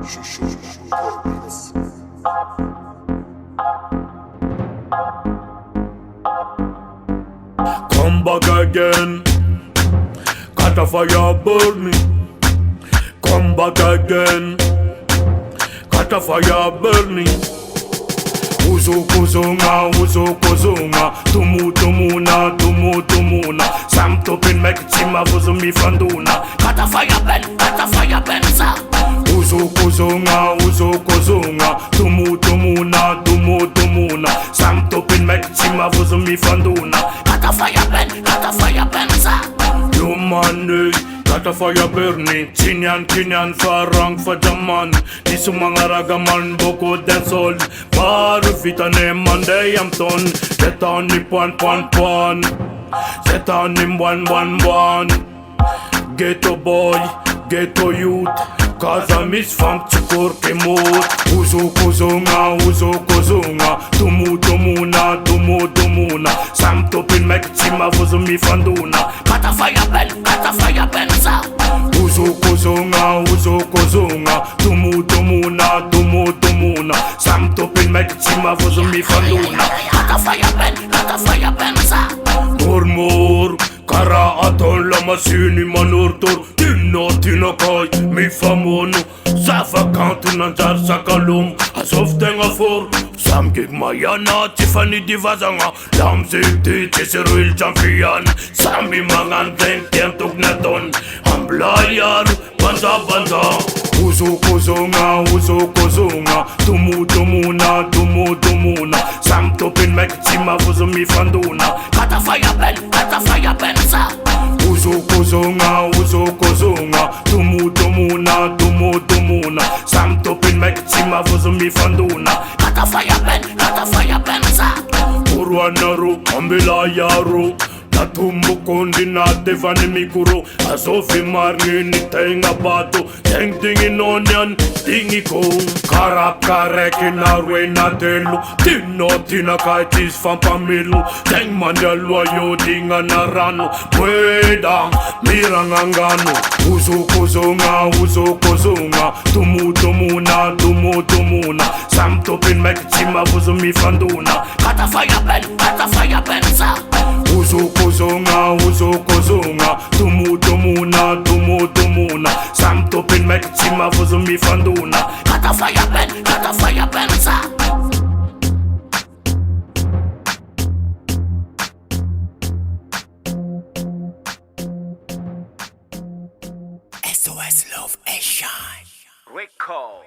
Come back again, got a fire burning. Come back again, got a fire burning. Uzukuzunga, uzukuzunga, tumuna, tumuna. Samtopin mekchima vuzumi fanduna. Got a fire burn, sir. Uzukuzunga, uzukuzunga, tumuna. Samtopin mekchima vuzumi fanduna. Got a fire burn, sir. You money, got a fire burning. Kinyan, farang fajaman. Di sumanga ragaman, boko dancehall. Baru vita ne Monday am ton. Zetan ni pan. Zetan ni 111. Ghetto boy, ghetto youth. Kaza misfunk chukur kemut. Uzukuzunga, tumuna. Samtopin mekchima vuzumi fanduna. Got a fire burn, sir. Uzukuzunga, tumuna. Samtopin mekchima vuzumi fanduna. Got a fire burn, sir. Murmur, kara aton lama sini manurtur. Tina kai, mi famono. Safa kantu nanjar sakalum. Asof tenga for. Samkik mayana, Tiffany divazanga. Lamzikti, tisiril champion. Sami mangan teng tuknaton. Amblayar, banza. Uzukuzunga, tumuna. Samtopin mekchima vuzumi fanduna. Got a fire burn, sir. Uzukuzunga, tumuna. Samtopin mekchima vuzumi fanduna. Got a fire burn, sir. Urwanaru, ambila yaru. Natumbu kondi na devani mikuro. Asofi marni ni tenga bato. Tingi nonyan, tingi ko. Kareki narwe na telu. Tina kai tis fan pamilu. Teng manjalwa yo dinga narano. Mweda, mirangangano. Uzukuzunga, tumuna. Samtopin mekchima vuzumi fanduna. Got a fire burn, sir. Uzukuzunga, tumuna. Samtopin mekchima vuzumi fanduna. Got a fire burn, sir. SOS Love Asia Record.